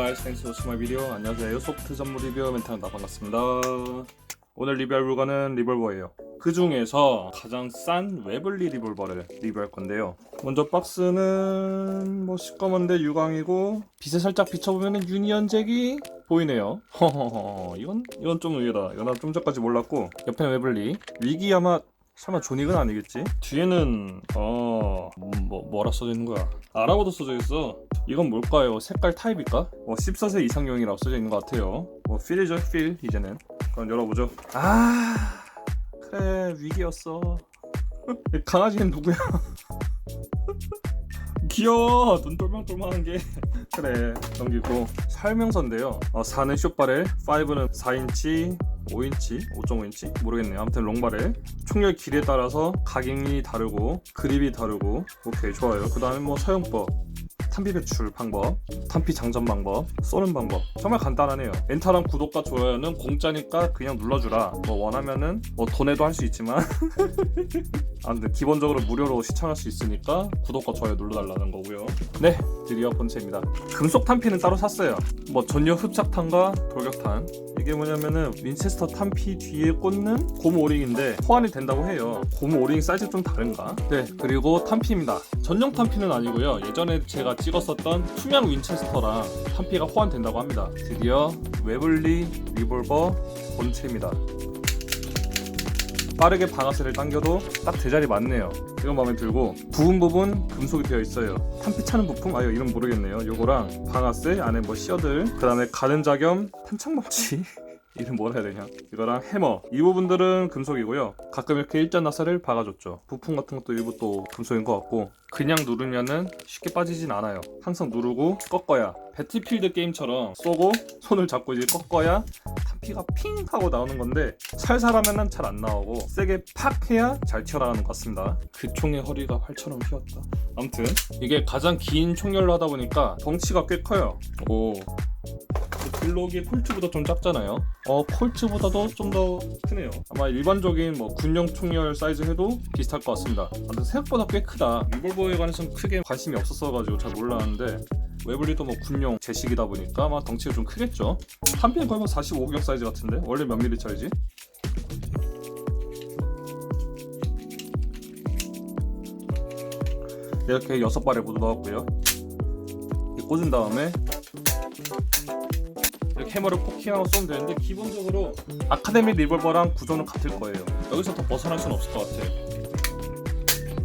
guys, thanks for watching my video. 안녕하세요. 에어소프트 전문 리뷰어 멘탈입니다. 반갑습니다. 오늘 리뷰할 물건은 리볼버예요. 그 중에서 가장 싼 웨블리 리볼버를 리뷰할 건데요. 먼저 박스는 뭐 시꺼먼데 유광이고 빛에 살짝 비춰보면 유니언잭이 보이네요. 허허허, 이건 좀 의외다. 이건 좀 전까지 몰랐고, 옆에는 웨블리. 위기 아마 설마 조닉은 아니겠지? 뒤에는 뭐라 써져 있는 거야? 아랍어도 써져 있어. 이건 뭘까요? 색깔 타입일까? 14세 이상용이라고 써져 있는 것 같아요. 필이죠, 필. 이제는 그럼 열어보죠. 그래, 위기였어. 강아지는 누구야? 귀여워. 눈 똘망똘망한 게. 그래, 넘기고. 설명서인데요. 4는 숏바렐, 5는 4인치, 5인치, 5.5인치? 모르겠네요. 아무튼 롱바렐. 총열 길이에 따라서 가격이 다르고 그립이 다르고. 오케이, 좋아요. 그 다음에 사용법, 탄피 배출 방법, 탄피 장전 방법, 쏘는 방법. 정말 간단하네요. 엔타랑 구독과 좋아요는 공짜니까 그냥 눌러주라. 원하면은 돈에도 할 수 있지만 아무튼 기본적으로 무료로 시청할 수 있으니까 구독과 좋아요 눌러달라는 거고요. 네, 드디어 본체입니다. 금속 탄피는 따로 샀어요. 전용 흡착탄과 돌격탄. 이게 뭐냐면은 윈체스터 탄피 뒤에 꽂는 곰 오링인데 호환이 된다고 해요. 곰 오링 사이즈 좀 다른가? 네, 그리고 탄피입니다. 전용 탄피는 아니고요. 예전에 제가 찍었었던 투명 윈체스터랑 탄피가 호환된다고 합니다. 드디어 웨블리 리볼버 본체입니다. 빠르게 방아쇠를 당겨도 딱 제자리 맞네요. 이건 마음에 들고, 부분 부분 금속이 되어 있어요. 탄피 차는 부품? 이름 모르겠네요. 요거랑 방아쇠 안에 시어들, 그 다음에 가늠자 겸 탄창망치 이름 뭐라 해야 되냐, 이거랑 해머. 이 부분들은 금속이고요. 가끔 이렇게 일자 나사를 박아줬죠. 부품 같은 것도 일부 또 금속인 것 같고, 그냥 누르면은 쉽게 빠지진 않아요. 항상 누르고 꺾어야, 배틀필드 게임처럼 쏘고 손을 잡고 이제 꺾어야 탄피가 핑 하고 나오는 건데, 살살하면은 잘 안 나오고 세게 팍 해야 잘 튀어나가는 것 같습니다. 그 총의 허리가 활처럼 휘었다. 아무튼 이게 가장 긴 총열로 하다 보니까 덩치가 꽤 커요. 글록이 콜트보다 좀 작잖아요. 콜트보다도 좀 더 크네요. 아마 일반적인 군용 총열 사이즈 해도 비슷할 것 같습니다. 아무튼 생각보다 꽤 크다. 리볼버에 관해서는 크게 관심이 없었어가지고 잘 몰랐는데, 웨블리도 군용 제식이다 보니까 아마 덩치가 좀 크겠죠. 탄피는 거의 45경 사이즈 같은데 원래 몇 밀리짜리지? 이렇게 6발에 모두 넣었고요. 꽂은 다음에 이렇게 해머를 포킹하고 쏘면 되는데, 기본적으로 아카데미 리볼버랑 구조는 같을 거예요. 여기서 더 벗어날 수는 없을 것 같아.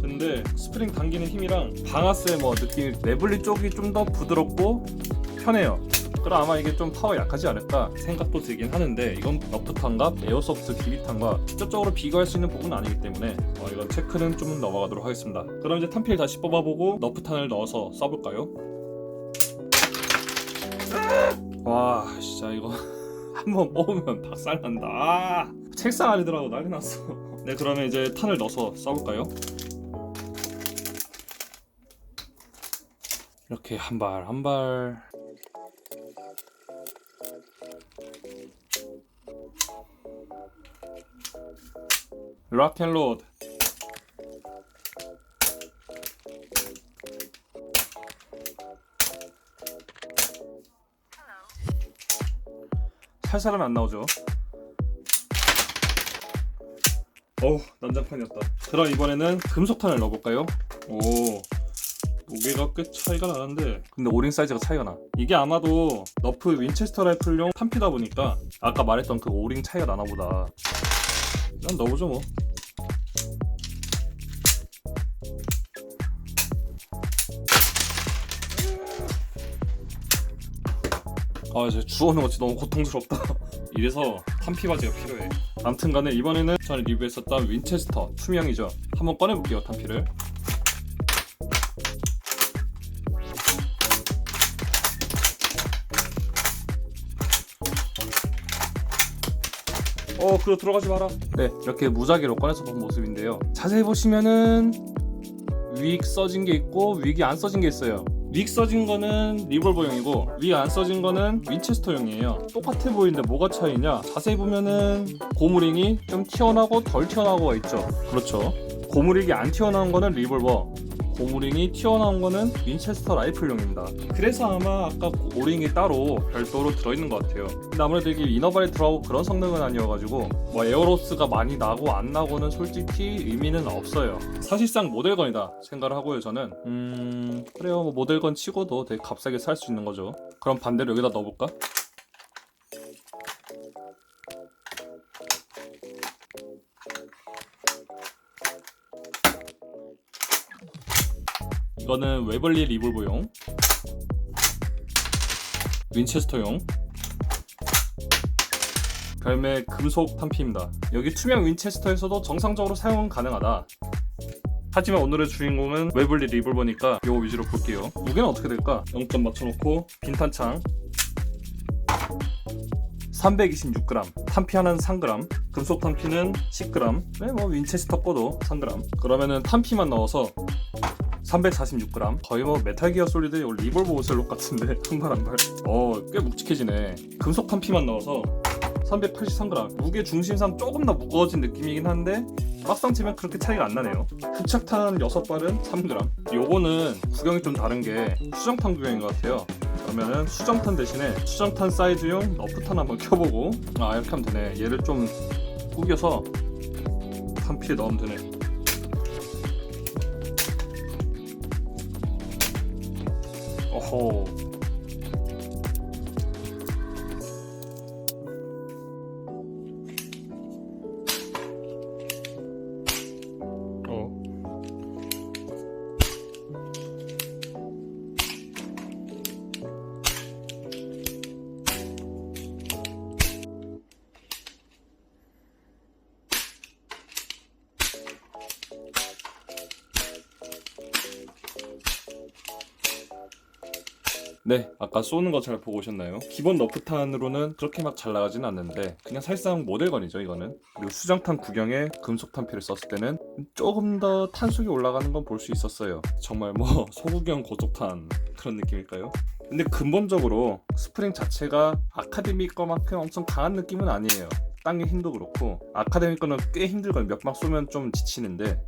근데 스프링 당기는 힘이랑 방아쇠 느낌이 웨블리 쪽이 좀 더 부드럽고 편해요. 그럼 아마 이게 좀 파워 약하지 않을까 생각도 들긴 하는데, 이건 너프탄과 에어소프트 기비탄과 직접적으로 비교할 수 있는 부분은 아니기 때문에 이건 체크는 좀 넘어가도록 하겠습니다. 그럼 이제 탄피를 다시 뽑아보고 너프탄을 넣어서 쏴볼까요? 와, 진짜 이거 한번 뽑으면 박살난다. 책상 아니더라고, 난리 났어. 네, 그러면 이제 탄을 넣어서 쏴볼까요? 이렇게 한 발 한 발. 락앤로드. 살살하면 안 나오죠. 난장판이었다. 그럼 이번에는 금속탄을 넣어볼까요? 무게가 꽤 차이가 나는데, 근데 오링 사이즈가 차이가 나. 이게 아마도 너프 윈체스터 라이플용 탄피다 보니까 아까 말했던 그 오링 차이가 나나 보다. 난 넣어보죠 이제 주워오는 것이 너무 고통스럽다. 이래서 탄피 바지가 필요해. 아무튼 간에 이번에는 전에 리뷰했었던 윈체스터 투명이죠. 한번 꺼내볼게요, 탄피를. 그거 들어가지 마라. 네, 이렇게 무작위로 꺼내서 본 모습인데요. 자세히 보시면은 윅 써진 게 있고 윅이 안 써진 게 있어요. 윅 써진 거는 리볼버용이고 윅 안 써진 거는 윈체스터용이에요. 똑같아 보이는데 뭐가 차이냐? 자세히 보면은 고무링이 좀 튀어나오고 덜 튀어나오고가 있죠. 그렇죠. 고무링이 안 튀어나온 거는 리볼버, 고무링이 튀어나온 거는 윈체스터 라이플용입니다. 그래서 아마 아까 오링이 따로 별도로 들어있는 것 같아요. 근데 아무래도 이게 이너발이 들어가고 그런 성능은 아니어가지고 뭐 에어로스가 많이 나고 안 나고는 솔직히 의미는 없어요. 사실상 모델건이다 생각을 하고요. 저는 그래요, 뭐 모델건 치고도 되게 값싸게 살 수 있는 거죠. 그럼 반대로 여기다 넣어볼까? 이거는 웨벌리 리볼버용, 윈체스터용, 별매 금속 탄피입니다. 여기 투명 윈체스터에서도 정상적으로 사용은 가능하다. 하지만 오늘의 주인공은 웨벌리 리볼버니까 이거 위주로 볼게요. 무게는 어떻게 될까? 0점 맞춰놓고 빈탄창 326g, 탄피 하나는 3g, 금속 탄피는 10g, 네, 뭐 윈체스터 거도 3g. 그러면은 탄피만 넣어서 346g. 거의 뭐 메탈 기어 솔리드 리볼버 오셀록 같은데 한 발 한 발. 꽤 묵직해지네. 금속 탄피만 넣어서 383g. 무게 중심상 조금 더 무거워진 느낌이긴 한데 막상 치면 그렇게 차이가 안 나네요. 부착탄 6발은 3g. 요거는 구경이 좀 다른 게 수정탄 구경인 것 같아요. 그러면은 수정탄 대신에 수정탄 사이즈용 너프탄 한번 켜보고, 이렇게 하면 되네. 얘를 좀 구겨서 탄피에 넣으면 되네. 어호. 네, 아까 쏘는 거 잘 보고 오셨나요? 기본 너프탄으로는 그렇게 막 잘 나가지는 않는데 그냥 사실상 모델건이죠, 이거는. 그리고 수정탄 구경에 금속 탄피를 썼을 때는 조금 더 탄속이 올라가는 건 볼 수 있었어요. 정말 뭐 소구경 고속탄 그런 느낌일까요? 근데 근본적으로 스프링 자체가 아카데미 거만큼 엄청 강한 느낌은 아니에요. 당긴 힘도 그렇고 아카데미 거는 꽤 힘들거든요. 몇 방 쏘면 좀 지치는데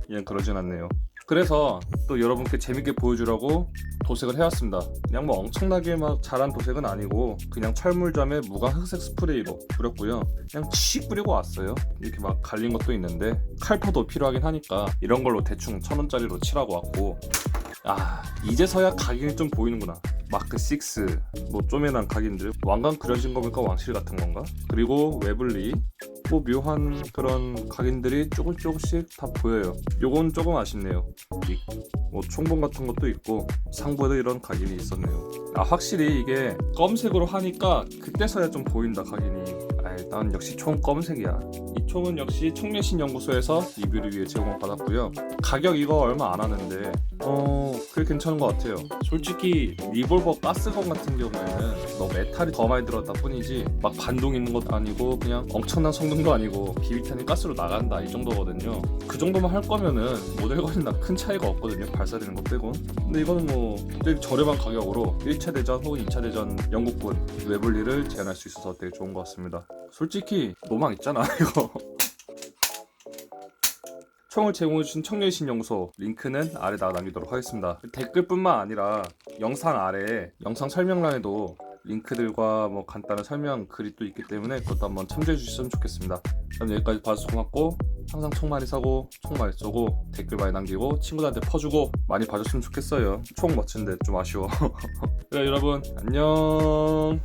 얘는 그러진 않네요. 그래서 또 여러분께 재밌게 보여주려고 도색을 해왔습니다. 그냥 뭐 엄청나게 막 잘한 도색은 아니고 그냥 철물점에 무광 흑색 스프레이로 뿌렸고요. 그냥 칙 뿌리고 왔어요. 이렇게 막 갈린 것도 있는데 칼퍼도 필요하긴 하니까 이런 걸로 대충 1000원짜리로 칠하고 왔고, 이제서야 각인이 좀 보이는구나. 마크 6, 뭐 쪼매난 각인들, 왕관 그려진 거니까 왕실 같은 건가? 그리고 웨블리, 뭐 묘한 그런 각인들이 조금씩 다 보여요. 요건 조금 아쉽네요. 뭐 총봉 같은 것도 있고 상부에도 이런 각인이 있었네요. 확실히 이게 검색으로 하니까 그때서야 좀 보인다, 각인이. 난 역시 총 검색이야. 이 총은 역시 총례신 연구소에서 리뷰를 위해 제공을 받았고요. 가격 이거 얼마 안 하는데 그게 괜찮은 것 같아요. 솔직히 리볼버 가스건 같은 경우에는 너 메탈이 더 많이 들어갔다 뿐이지 막 반동 있는 것도 아니고 그냥 엄청난 성능도 아니고 비비탄이 가스로 나간다 이 정도거든요. 그 정도만 할 거면은 모델건이나 큰 차이가 없거든요, 발사되는 것 빼곤. 근데 이거는 뭐 되게 저렴한 가격으로 1차 대전 혹은 2차 대전 영국군 웨블리를 제한할 수 있어서 되게 좋은 것 같습니다. 솔직히 노망 있잖아 이거. 총을 제공해주신 청년신 연구소 링크는 아래다가 남기도록 하겠습니다. 댓글뿐만 아니라 영상 아래에 영상 설명란에도 링크들과 뭐 간단한 설명 글이 또 있기 때문에 그것도 한번 참조해 주셨으면 좋겠습니다. 그럼 여기까지 봐주셔서 고맙고, 항상 총 많이 사고 총 많이 쏘고 댓글 많이 남기고 친구들한테 퍼주고 많이 봐줬으면 좋겠어요. 총 멋진데 좀 아쉬워. 그래 여러분 안녕.